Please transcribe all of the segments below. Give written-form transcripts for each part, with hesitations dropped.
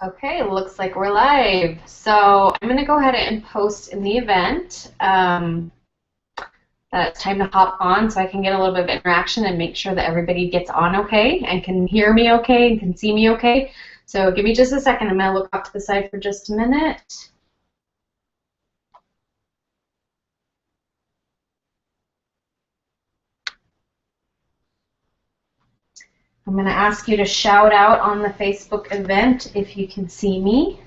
Okay, looks like we're live. So I'm going to go ahead and post in the event that it's time to hop on so I can get a little bit of interaction and make sure that everybody gets on okay and can hear me okay and can see me okay. So give me just a second. I'm going to look off to the side for just a minute. I'm going to ask you to shout out on the Facebook event if you can see me.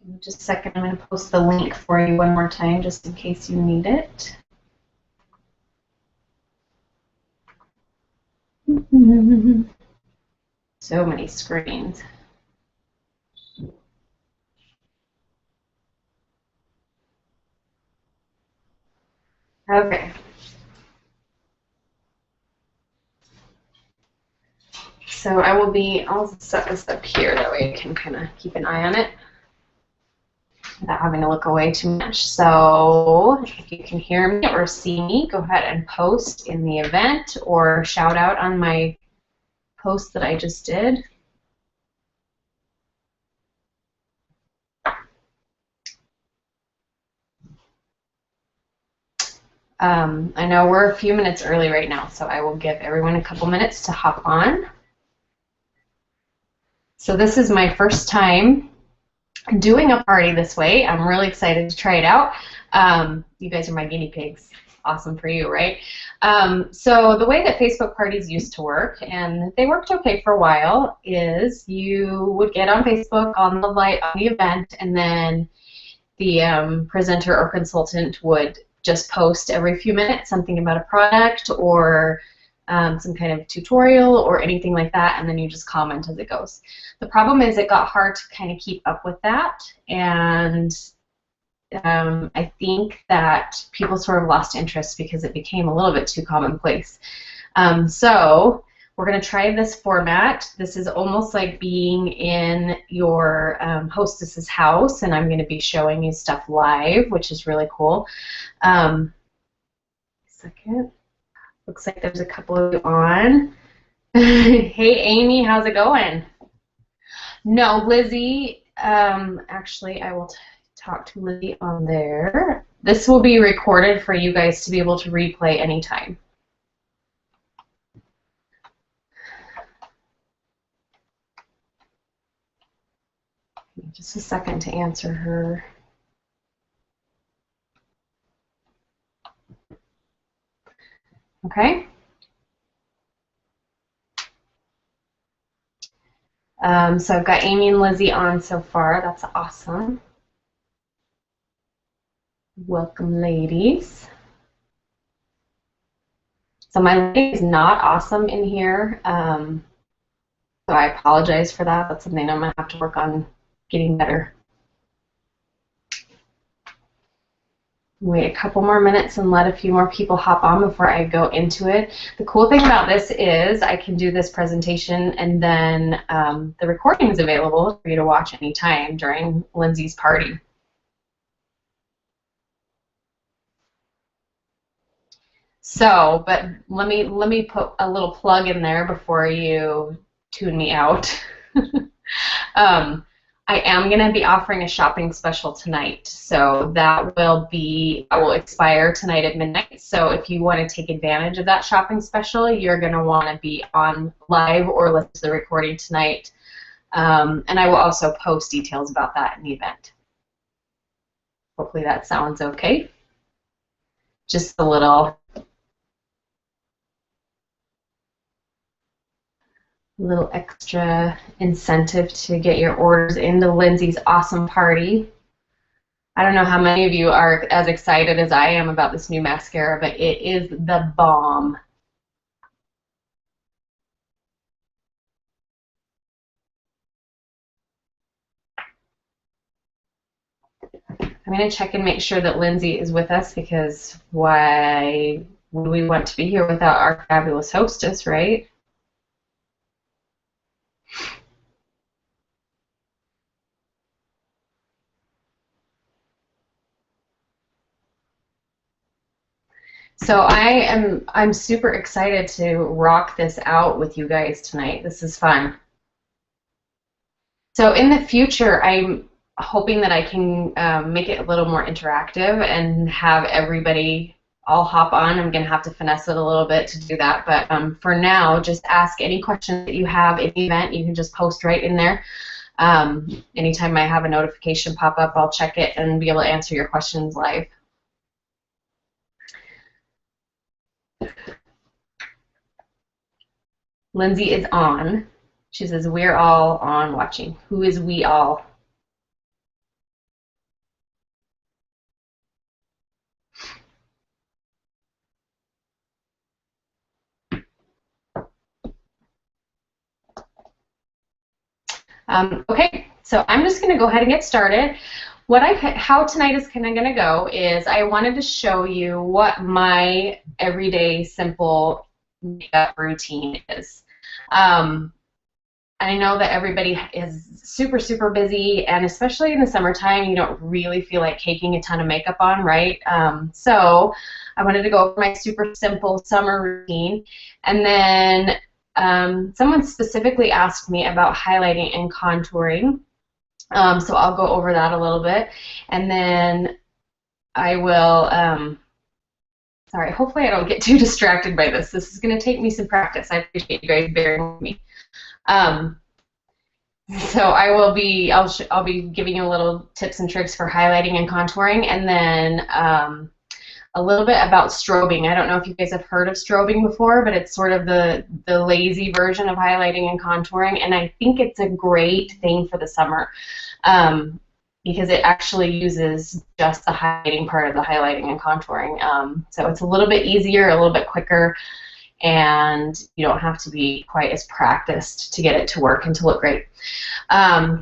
In just a second, I'm going to post the link for you one more time just in case you need it. So many screens. Okay. So I'll set this up here, that way I can kind of keep an eye on it without having to look away too much. So if you can hear me or see me, go ahead and post in the event or shout out on my post that I just did. I know we're a few minutes early right now, so I will give everyone a couple minutes to hop on. So this is my first time doing a party this way. I'm really excited to try it out. You guys are my guinea pigs. Awesome for you, right? So the way that Facebook parties used to work, and they worked okay for a while, is you would get on Facebook on the event, and then the presenter or consultant would just post every few minutes something about a product or some kind of tutorial or anything like that, and then you just comment as it goes. The problem is it got hard to kind of keep up with that, and I think that people sort of lost interest because it became a little bit too commonplace. So we're going to try this format. This is almost like being in your hostess's house, and I'm going to be showing you stuff live, which is really cool. Second. Looks like there's a couple of you on. Hey, Amy, how's it going? No, Lizzie, actually, I will talk to Lizzie on there. This will be recorded for you guys to be able to replay anytime. Just a second to answer her. Okay. So I've got Amy and Lizzie on so far. That's awesome. Welcome, ladies. So my lighting is not awesome in here, so I apologize for that. That's something I'm going to have to work on getting better. Wait a couple more minutes and let a few more people hop on before I go into it. The cool thing about this is I can do this presentation and then the recording is available for you to watch anytime during Lindsay's party. So, but let me put a little plug in there before you tune me out. I am going to be offering a shopping special tonight, so that will expire tonight at midnight. So if you want to take advantage of that shopping special, you're going to want to be on live or listen to the recording tonight. And I will also post details about that in the event. Hopefully that sounds okay. Just a little extra incentive to get your orders into Lindsay's awesome party. I don't know how many of you are as excited as I am about this new mascara, but it is the bomb. I'm going to check and make sure that Lindsay is with us, because why would we want to be here without our fabulous hostess, right? So I'm super excited to rock this out with you guys tonight. This is fun. So in the future, I'm hoping that I can make it a little more interactive and have everybody all hop on. I'm going to have to finesse it a little bit to do that. But for now, just ask any questions that you have in the event. You can just post right in there. Anytime I have a notification pop up, I'll check it and be able to answer your questions live. Lindsay is on. She says, we're all on watching. Who is we all? Okay, so I'm just going to go ahead and get started. How tonight is kind of going to go is I wanted to show you what my everyday simple makeup routine is. I know that everybody is super, super busy, and especially in the summertime, you don't really feel like caking a ton of makeup on, right? So I wanted to go over my super simple summer routine, and then someone specifically asked me about highlighting and contouring, so I'll go over that a little bit, and then I will, sorry, hopefully I don't get too distracted by this. This is going to take me some practice. I appreciate you guys bearing with me. So I'll be giving you a little tips and tricks for highlighting and contouring, and then a little bit about strobing. I don't know if you guys have heard of strobing before, but it's sort of the lazy version of highlighting and contouring, and I think it's a great thing for the summer because it actually uses just the highlighting part of the highlighting and contouring. So it's a little bit easier, a little bit quicker, and you don't have to be quite as practiced to get it to work and to look great.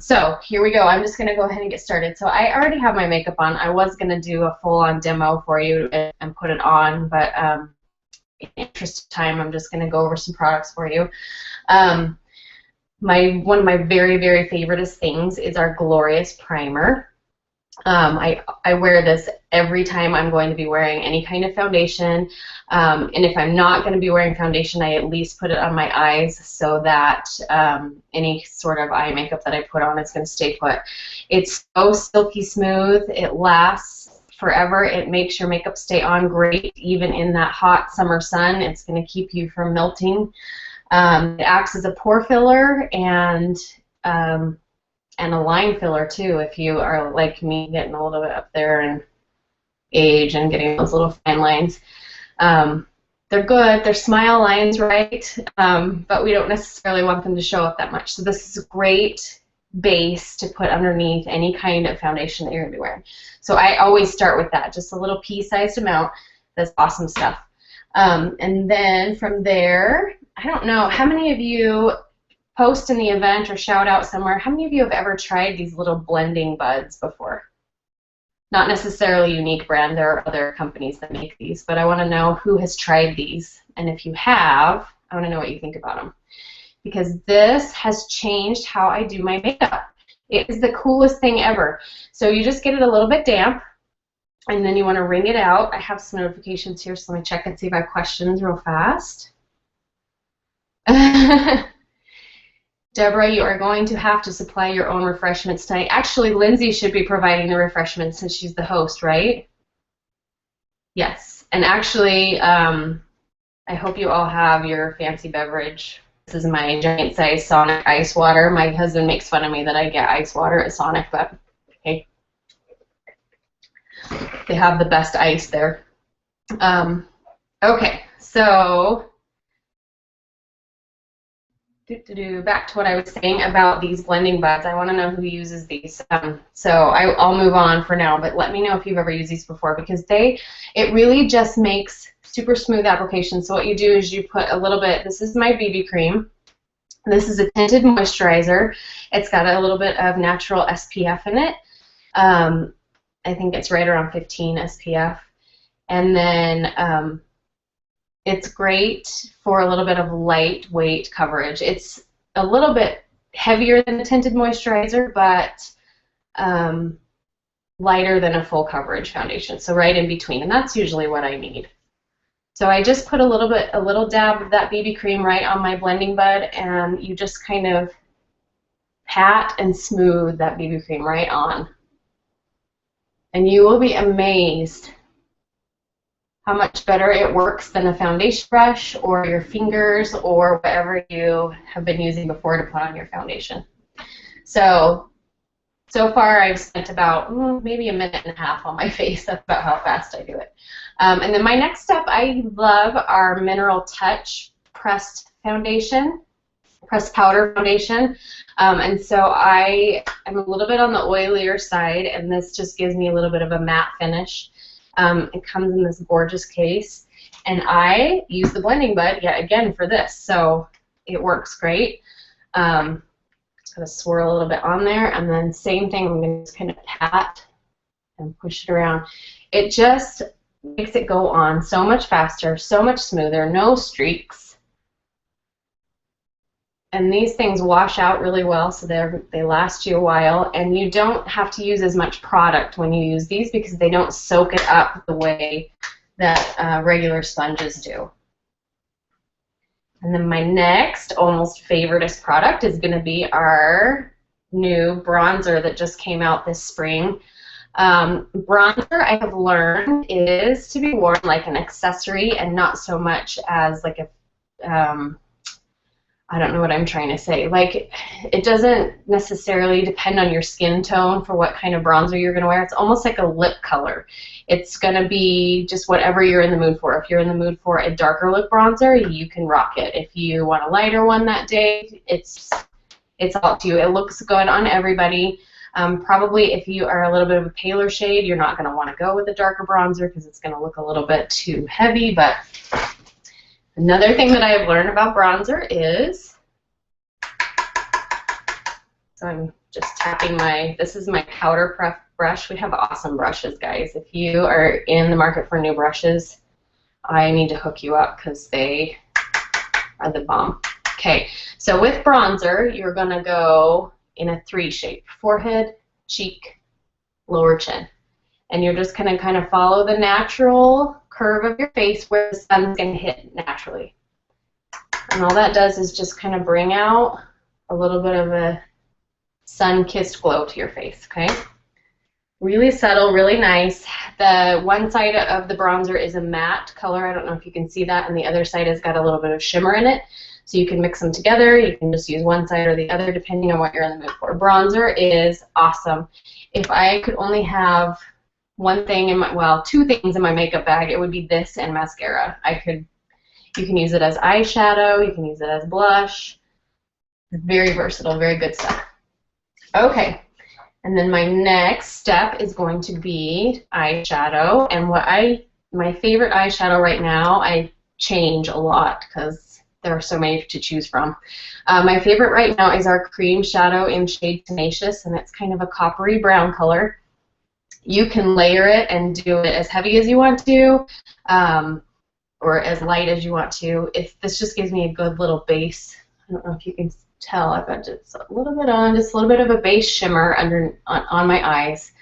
So here we go. I'm just going to go ahead and get started. So I already have my makeup on. I was going to do a full-on demo for you and put it on, but in the interest of time, I'm just going to go over some products for you. One of my very, very favorite things is our Glorious Primer. I wear this every time I'm going to be wearing any kind of foundation, and if I'm not going to be wearing foundation, I at least put it on my eyes so that any sort of eye makeup that I put on is going to stay put. It's so silky smooth, it lasts forever, it makes your makeup stay on great even in that hot summer sun. It's going to keep you from melting. It acts as a pore filler and a line filler too, if you are like me, getting a little bit up there in age and getting those little fine lines. They're good, they're smile lines, right? But we don't necessarily want them to show up that much. So this is a great base to put underneath any kind of foundation that you're going to be wearing. So I always start with that, just a little pea-sized amount. That's awesome stuff. And then from there, I don't know, how many of you post in the event or shout out somewhere, how many of you have ever tried these little blending buds before? Not necessarily Unique brand, there are other companies that make these, but I want to know who has tried these, and if you have, I want to know what you think about them, because this has changed how I do my makeup. It is the coolest thing ever. So you just get it a little bit damp, and then you want to wring it out. I have some notifications here, so let me check and see if I have questions real fast. Deborah, you are going to have to supply your own refreshments tonight. Actually, Lindsay should be providing the refreshments since she's the host, right? Yes. And actually, I hope you all have your fancy beverage. This is my giant size Sonic ice water. My husband makes fun of me that I get ice water at Sonic, but hey, they have the best ice there. Okay, so back to what I was saying about these blending buds. I want to know who uses these. So I'll move on for now, but let me know if you've ever used these before, because it really just makes super smooth application. So what you do is you put a little bit, this is my BB cream. This is a tinted moisturizer. It's got a little bit of natural SPF in it. I think it's right around 15 SPF. And then it's great for a little bit of lightweight coverage. It's a little bit heavier than a tinted moisturizer, but lighter than a full coverage foundation, so right in between, and that's usually what I need. So I just put a little dab of that BB cream right on my blending bud, and you just kind of pat and smooth that BB cream right on. And you will be amazed how much better it works than a foundation brush or your fingers or whatever you have been using before to put on your foundation. So far I've spent about maybe a minute and a half on my face. That's about how fast I do it. And then my next step, I love our Mineral Touch pressed foundation, pressed powder foundation. And so I am a little bit on the oilier side, and this just gives me a little bit of a matte finish. It comes in this gorgeous case, and I use the blending bud yet again for this, so it works great. Just gonna swirl a little bit on there, and then same thing, I'm gonna just kind of pat and push it around. It just makes it go on so much faster, so much smoother, no streaks. And these things wash out really well, so they last you a while, and you don't have to use as much product when you use these because they don't soak it up the way that regular sponges do. And then my next almost favoriteest product is going to be our new bronzer that just came out this spring. Bronzer, I have learned, is to be worn like an accessory and not so much as like a I don't know what I'm trying to say. Like, it doesn't necessarily depend on your skin tone for what kind of bronzer you're going to wear. It's almost like a lip color. It's going to be just whatever you're in the mood for. If you're in the mood for a darker lip bronzer, you can rock it. If you want a lighter one that day, it's all up to you. It looks good on everybody. Probably if you are a little bit of a paler shade, you're not going to want to go with a darker bronzer because it's going to look a little bit too heavy, but another thing that I have learned about bronzer is, so I'm just tapping this is my powder prep brush. We have awesome brushes, guys. If you are in the market for new brushes, I need to hook you up because they are the bomb. Okay, so with bronzer, you're going to go in a 3 shape: forehead, cheek, lower chin. And you're just going to kind of follow the natural curve of your face where the sun's going to hit naturally. And all that does is just kind of bring out a little bit of a sun-kissed glow to your face, okay? Really subtle, really nice. The one side of the bronzer is a matte color. I don't know if you can see that, and the other side has got a little bit of shimmer in it. So you can mix them together. You can just use one side or the other depending on what you're in the mood for. Bronzer is awesome. If I could only have one thing in my, well, 2 things in my makeup bag, it would be this and mascara. You can use it as eyeshadow, you can use it as blush. Very versatile, very good stuff. Okay, and then my next step is going to be eyeshadow. And my favorite eyeshadow right now, I change a lot because there are so many to choose from. My favorite right now is our cream shadow in shade Tenacious, and it's kind of a coppery brown color. You can layer it and do it as heavy as you want to, or as light as you want to. This just gives me a good little base. I don't know if you can tell. I've got just a little bit on, just a little bit of a base shimmer on my eyes,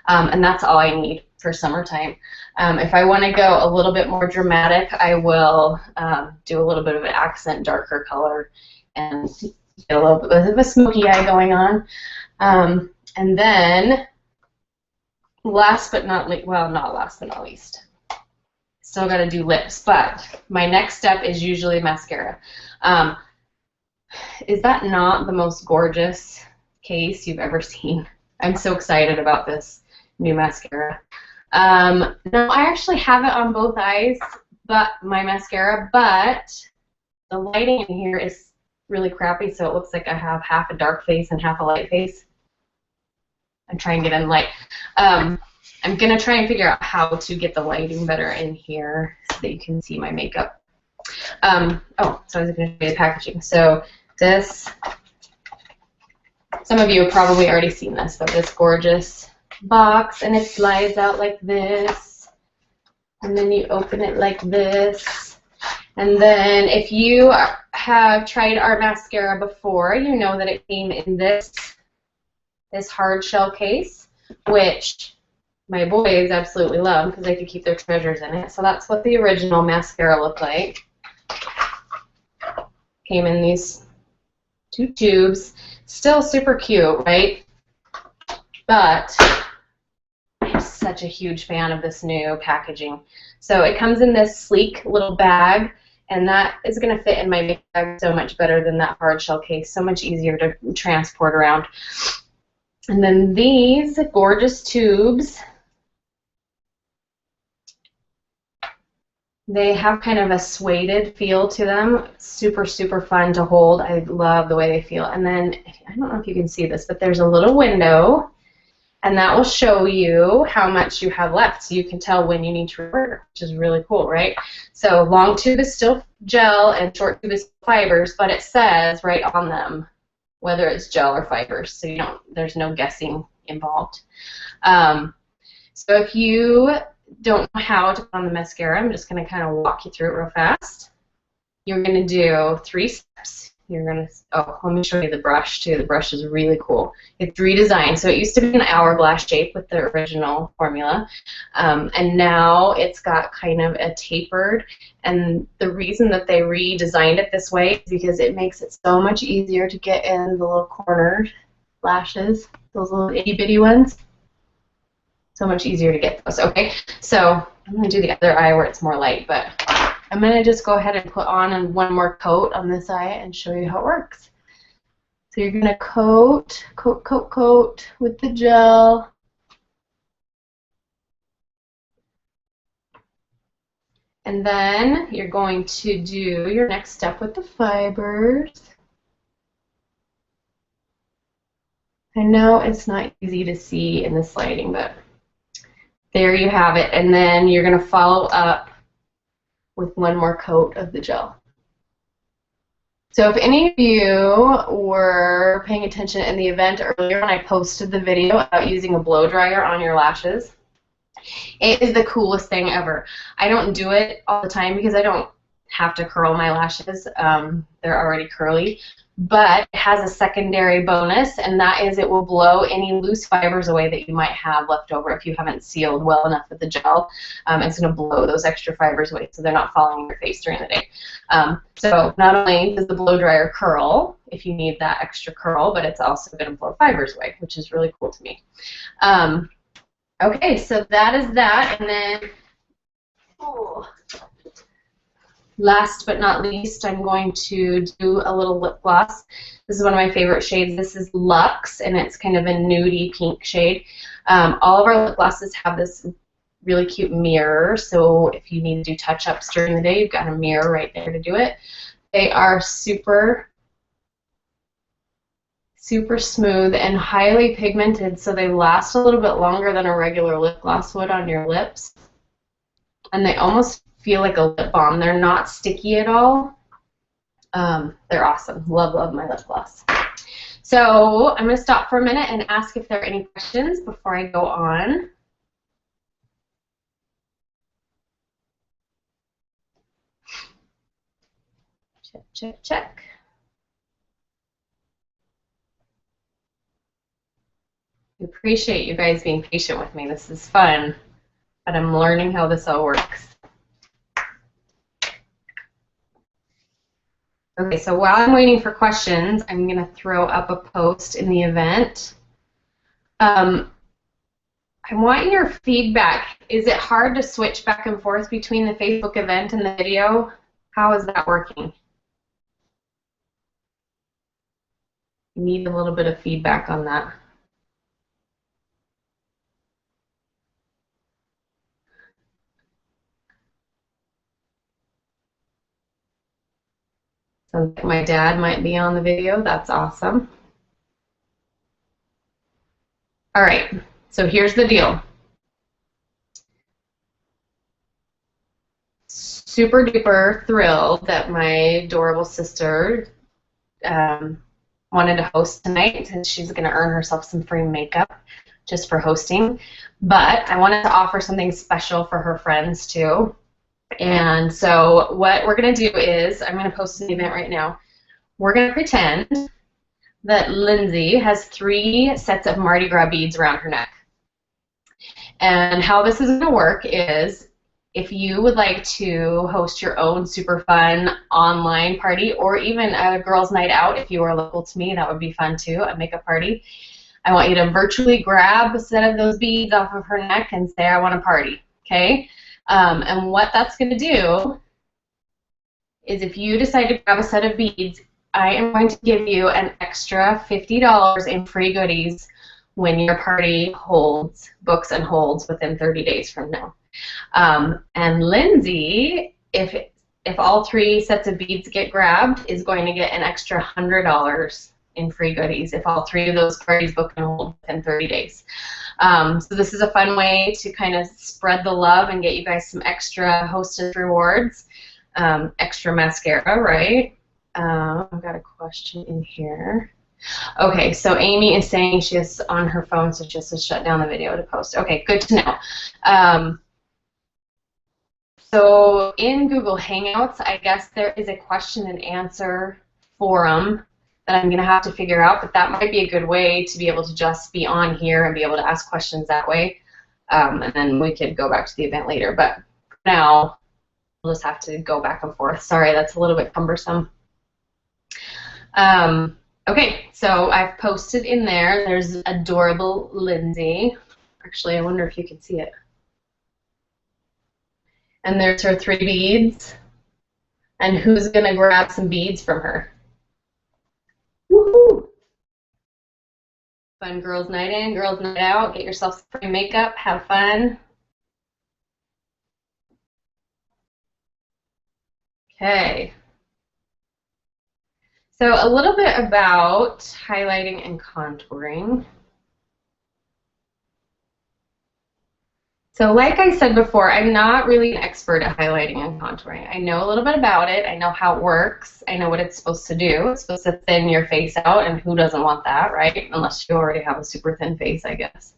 and that's all I need for summertime. If I want to go a little bit more dramatic, I will do a little bit of an accent darker color and get a little bit of a smoky eye going on. And then last but not least, well, not last but not least, still got to do lips, but my next step is usually mascara. Is that not the most gorgeous case you've ever seen? I'm so excited about this new mascara. No, I actually have it on both eyes, but my mascara, but the lighting in here is really crappy, so it looks like I have half a dark face and half a light face. I'm trying to get in light. I'm going to try and figure out how to get the lighting better in here so that you can see my makeup. Oh, so I was going to show you the packaging. So this, some of you have probably already seen this, but this gorgeous box, and it slides out like this, and then you open it like this, and then if you have tried our mascara before, you know that it came in this hard shell case, which my boys absolutely love because they could keep their treasures in it. So that's what the original mascara looked like. Came in these 2 tubes. Still super cute, right? But I'm such a huge fan of this new packaging. So it comes in this sleek little bag, and that is going to fit in my makeup bag so much better than that hard shell case. So much easier to transport around. And then these gorgeous tubes, they have kind of a suede feel to them. Super, super fun to hold. I love the way they feel. And then, I don't know if you can see this, but there's a little window, and that will show you how much you have left, so you can tell when you need to reorder, which is really cool, right? So long tube is still gel and short tube is fibers, but it says right on them whether it's gel or fibers, so there's no guessing involved. So if you don't know how to put on the mascara, I'm just going to kind of walk you through it real fast. You're going to do 3 steps. You're going to, let me show you the brush too. The brush is really cool. It's redesigned. So it used to be an hourglass shape with the original formula, and now it's got kind of a tapered, and the reason that they redesigned it this way is because it makes it so much easier to get in the little corner lashes, those little itty bitty ones. So much easier to get those. Okay, so I'm going to do the other eye where it's more light, but I'm going to just go ahead and put on one more coat on this eye and show you how it works. So you're going to coat with the gel. And then you're going to do your next step with the fibers. I know it's not easy to see in this lighting, but there you have it. And then you're going to follow up with one more coat of the gel. So if any of you were paying attention in the event earlier when I posted the video about using a blow dryer on your lashes, it is the coolest thing ever. I don't do it all the time because I don't have to curl my lashes. They're already curly. But it has a secondary bonus, and that is it will blow any loose fibers away that you might have left over if you haven't sealed well enough with the gel. It's going to blow those extra fibers away so they're not falling in your face during the day. So not only does the blow dryer curl if you need that extra curl, but it's also going to blow fibers away, which is really cool to me. Okay, so that is that, and then last but not least, I'm going to do a little lip gloss. This is one of my favorite shades. This is Luxe, and it's kind of a nudie pink shade. All of our lip glosses have this really cute mirror, so if you need to do touch-ups during the day, you've got a mirror right there to do it. They are super, super smooth and highly pigmented, so they last a little bit longer than a regular lip gloss would on your lips. And they almost feel like a lip balm. They're not sticky at all. They're awesome. Love, love my lip gloss. So I'm going to stop for a minute and ask if there are any questions before I go on. Check, check, check. I appreciate you guys being patient with me. This is fun, but I'm learning how this all works. Okay, so while I'm waiting for questions, I'm going to throw up a post in the event. I want your feedback. Is it hard to switch back and forth between the Facebook event and the video? How is that working? I need a little bit of feedback on that. Sounds like my dad might be on the video. That's awesome. All right, so here's the deal. Super duper thrilled that my adorable sister wanted to host tonight, and she's going to earn herself some free makeup just for hosting. But I wanted to offer something special for her friends too. And so what we're going to do is, I'm going to post an event right now. We're going to pretend that Lindsay has 3 sets of Mardi Gras beads around her neck. And how this is going to work is if you would like to host your own super fun online party, or even a girls' night out, if you are local to me, that would be fun too, a makeup party. I want you to virtually grab a set of those beads off of her neck and say, I want a party, okay? And what that's going to do is if you decide to grab a set of beads, I am going to give you an extra $50 in free goodies when your party books and holds within 30 days from now. And Lindsay, if all 3 sets of beads get grabbed, is going to get an extra $100 in free goodies if all 3 of those parties book and hold within 30 days. So this is a fun way to kind of spread the love and get you guys some extra hostess rewards. Extra mascara, right? I've got a question in here. Okay, so Amy is saying she is on her phone, so she has to shut down the video to post. Okay, good to know. So in Google Hangouts, I guess there is a question and answer forum that I'm going to have to figure out, but that might be a good way to be able to just be on here and be able to ask questions that way. And then we could go back to the event later. But for now, we'll just have to go back and forth. Sorry, that's a little bit cumbersome. Okay, so I've posted in there. There's adorable Lindsay. Actually, I wonder if you can see it. And there's her 3 beads. And who's going to grab some beads from her? Woohoo! Fun girls' night in, girls' night out. Get yourself some free makeup. Have fun. Okay. So a little bit about highlighting and contouring. So like I said before, I'm not really an expert at highlighting and contouring. I know a little bit about it. I know how it works. I know what it's supposed to do. It's supposed to thin your face out, and who doesn't want that, right? Unless you already have a super thin face, I guess.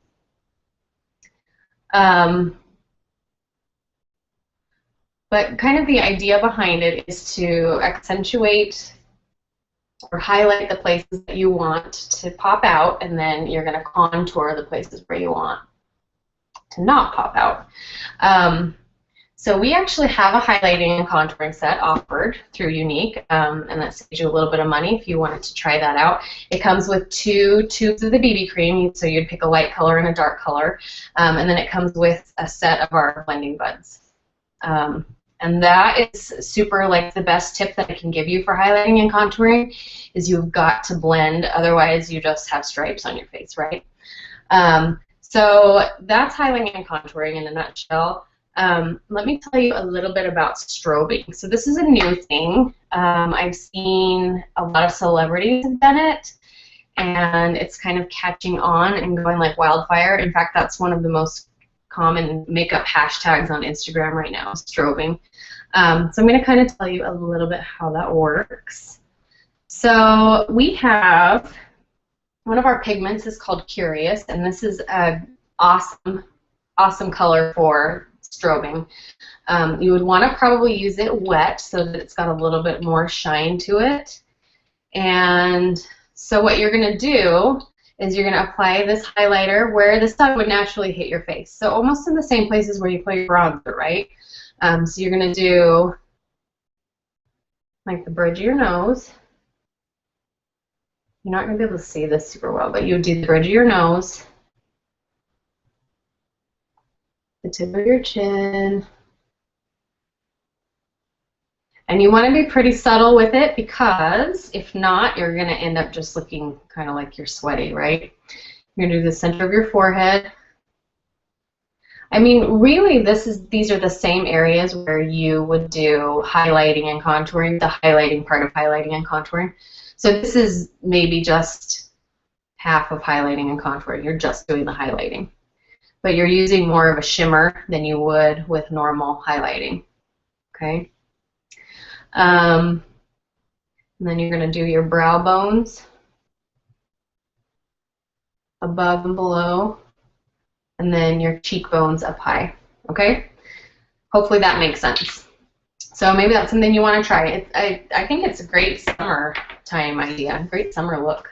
But kind of the idea behind it is to accentuate or highlight the places that you want to pop out, and then you're going to contour the places where you want to not pop out. So we actually have a highlighting and contouring set offered through Unique, and that saves you a little bit of money if you wanted to try that out. It comes with 2 tubes of the BB cream, so you'd pick a light color and a dark color, and then it comes with a set of our blending buds. And that is super, like, the best tip that I can give you for highlighting and contouring is you've got to blend, otherwise you just have stripes on your face, right? So that's highlighting and contouring in a nutshell. Let me tell you a little bit about strobing. So this is a new thing. I've seen a lot of celebrities have done it, and it's kind of catching on and going like wildfire. In fact, that's one of the most common makeup hashtags on Instagram right now, strobing. So I'm going to kind of tell you a little bit how that works. So we have one of our pigments is called Curious, and this is an awesome color for strobing. You would want to probably use it wet so that it's got a little bit more shine to it. And so what you're going to do is you're going to apply this highlighter where the sun would naturally hit your face. So almost in the same places where you put your bronzer, right? So you're going to do like the bridge of your nose. You're not going to be able to see this super well, but you would do the bridge of your nose, the tip of your chin, and you want to be pretty subtle with it because if not, you're going to end up just looking kind of like you're sweaty, right? You're going to do the center of your forehead. I mean, really, these are the same areas where you would do highlighting and contouring, the highlighting part of highlighting and contouring. So this is maybe just half of highlighting and contouring. You're just doing the highlighting. But you're using more of a shimmer than you would with normal highlighting. Okay? And then you're going to do your brow bones above and below, and then your cheekbones up high. Okay? Hopefully that makes sense. So maybe that's something you want to try. I think it's a great summertime idea, great summer look.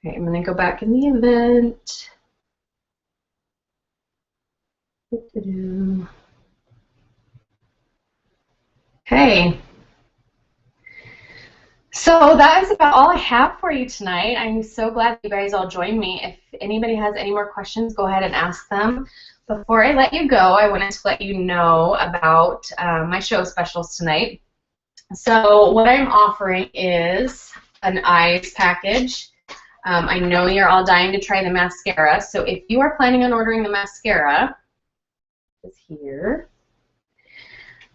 Okay, I'm going to go back in the event. Okay. So that is about all I have for you tonight. I'm so glad you guys all joined me. If anybody has any more questions, go ahead and ask them. Before I let you go, I wanted to let you know about my show specials tonight. So what I'm offering is an eyes package. I know you're all dying to try the mascara, so if you are planning on ordering the mascara, it's here.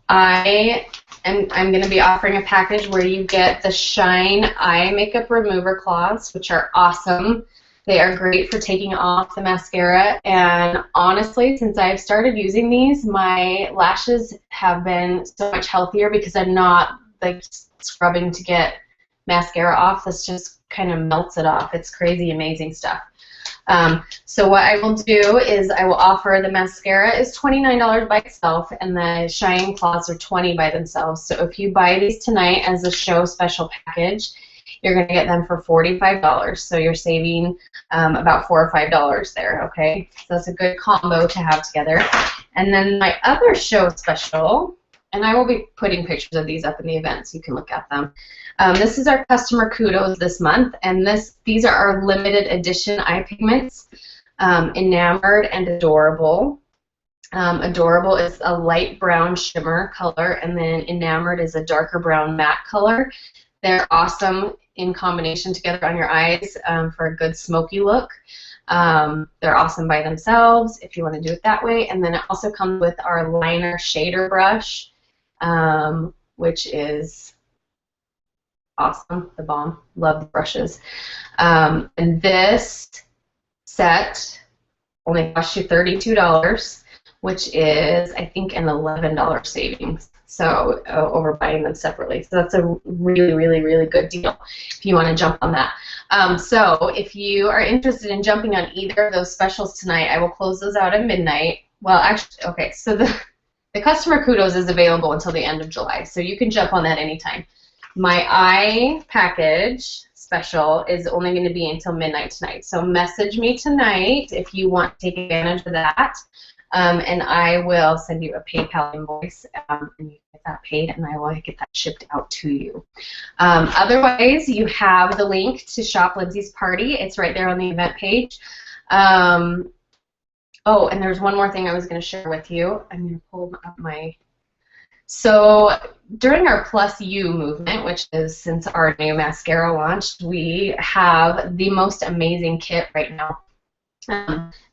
I'm going to be offering a package where you get the Shine Eye Makeup Remover Cloths, which are awesome. They are great for taking off the mascara, and honestly, since I've started using these, my lashes have been so much healthier because I'm not like scrubbing to get mascara off. This just kind of melts it off. It's crazy, amazing stuff. So what I will do is I will offer the mascara is $29 by itself, and the Shine Cloths are $20 by themselves. So if you buy these tonight as a show special package, you're going to get them for $45. So you're saving about $4 or $5 there, okay? So that's a good combo to have together. And then my other show special, and I will be putting pictures of these up in the event so you can look at them. This is our customer kudos this month, and these are our limited edition eye pigments, Enamored and Adorable. Adorable is a light brown shimmer color, and then Enamored is a darker brown matte color. They're awesome in combination together on your eyes for a good smoky look. They're awesome by themselves if you want to do it that way. And then it also comes with our liner shader brush, which is awesome, the bomb. Love the brushes. And this set only costs you $32, which is, I think, an $11 savings. So over buying them separately. So that's a really, really, really good deal if you want to jump on that. So if you are interested in jumping on either of those specials tonight, I will close those out at midnight. Well, actually, okay, so the customer kudos is available until the end of July, so you can jump on that anytime. My eye package special is only going to be until midnight tonight. So message me tonight if you want to take advantage of that. And I will send you a PayPal invoice, and you get that paid, and I will get that shipped out to you. Otherwise, you have the link to Shop Lindsay's Party. It's right there on the event page. Oh, and there's one more thing I was going to share with you. I'm going to pull up my... So during our Plus You movement, which is since our new mascara launched, we have the most amazing kit right now.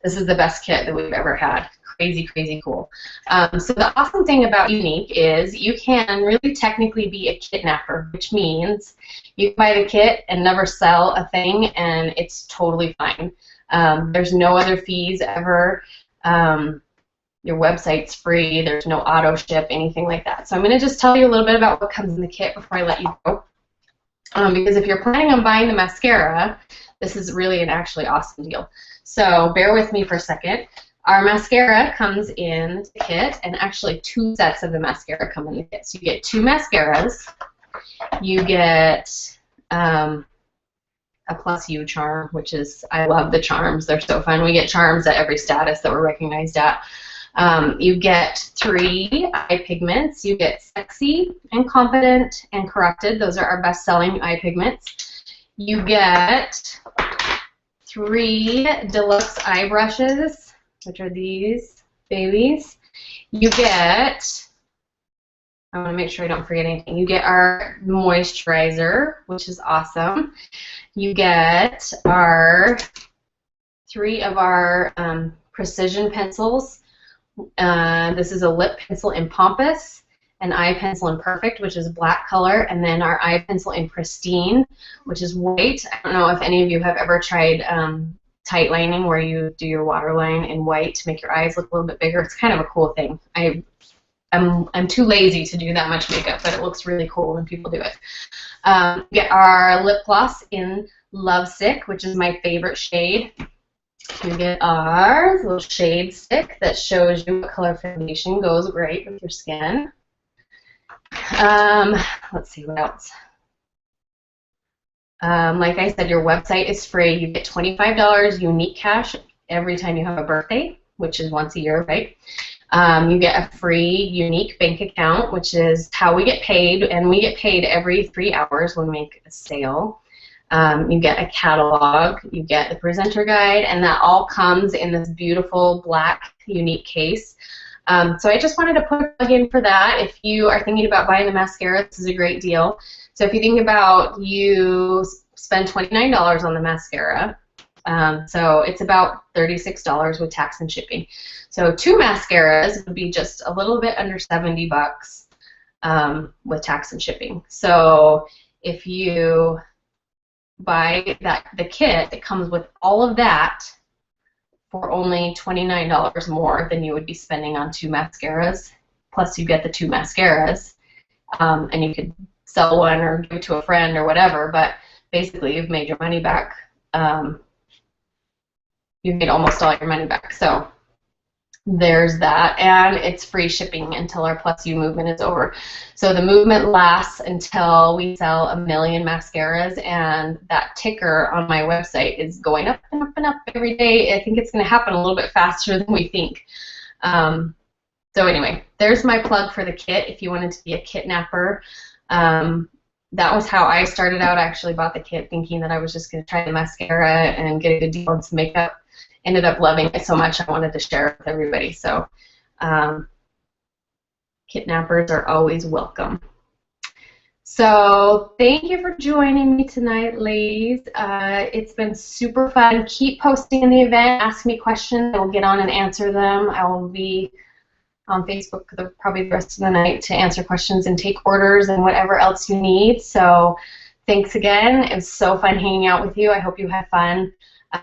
This is the best kit that we've ever had. Crazy, crazy cool. So the awesome thing about Unique is you can really technically be a kidnapper, which means you can buy the kit and never sell a thing, and it's totally fine. There's no other fees ever. Your website's free. There's no auto ship, anything like that. So I'm going to just tell you a little bit about what comes in the kit before I let you go. Because if you're planning on buying the mascara, this is really an actually awesome deal. So bear with me for a second. Our mascara comes in the kit, and actually 2 sets of the mascara come in the kit. So you get 2 mascaras. You get a Plus You charm, which is, I love the charms. They're so fun. We get charms at every status that we're recognized at. You get 3 eye pigments. You get Sexy and Confident and Corrupted. Those are our best-selling eye pigments. You get 3 deluxe eye brushes, which are these babies. You get, I want to make sure I don't forget anything, you get our moisturizer, which is awesome. You get our 3 of our precision pencils. This is a lip pencil in Pompous, an eye pencil in Perfect, which is black color, and then our eye pencil in Pristine, which is white. I don't know if any of you have ever tried tight lining, where you do your waterline in white to make your eyes look a little bit bigger. It's kind of a cool thing. I'm too lazy to do that much makeup, but it looks really cool when people do it. We get our lip gloss in Lovesick, which is my favorite shade. We get our little shade stick that shows you what color foundation goes great with your skin. Let's see what else. Like I said, your website is free. You get $25 unique cash every time you have a birthday, which is once a year, right? You get a free unique bank account, which is how we get paid, and we get paid every 3 hours when we make a sale. You get a catalog, you get the presenter guide, and that all comes in this beautiful black unique case. So I just wanted to put a plug in for that. If you are thinking about buying a mascara, this is a great deal. So if you think about you spend $29 on the mascara, so it's about $36 with tax and shipping. So 2 mascaras would be just a little bit under $70 with tax and shipping. So if you buy the kit that comes with all of that for only $29 more than you would be spending on 2 mascaras, plus you get the 2 mascaras, and you could sell one or give it to a friend or whatever, but basically you've made your money back. You've made almost all your money back. So there's that, and it's free shipping until our Plus You movement is over. So the movement lasts until we sell 1 million mascaras, and that ticker on my website is going up and up and up every day. I think it's going to happen a little bit faster than we think. So anyway, there's my plug for the kit if you wanted to be a kitnapper. That was how I started out. I actually bought the kit thinking that I was just going to try the mascara and get a good deal on some makeup. Ended up loving it so much I wanted to share it with everybody. So kitnappers are always welcome. So thank you for joining me tonight, ladies. It's been super fun. Keep posting in the event. Ask me questions. I will get on and answer them. I will be on Facebook probably the rest of the night to answer questions and take orders and whatever else you need. So thanks again. It was so fun hanging out with you. I hope you had fun.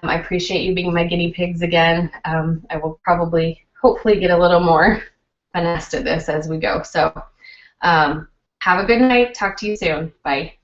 I appreciate you being my guinea pigs again. I will probably, hopefully, get a little more finesse to this as we go. So have a good night. Talk to you soon. Bye.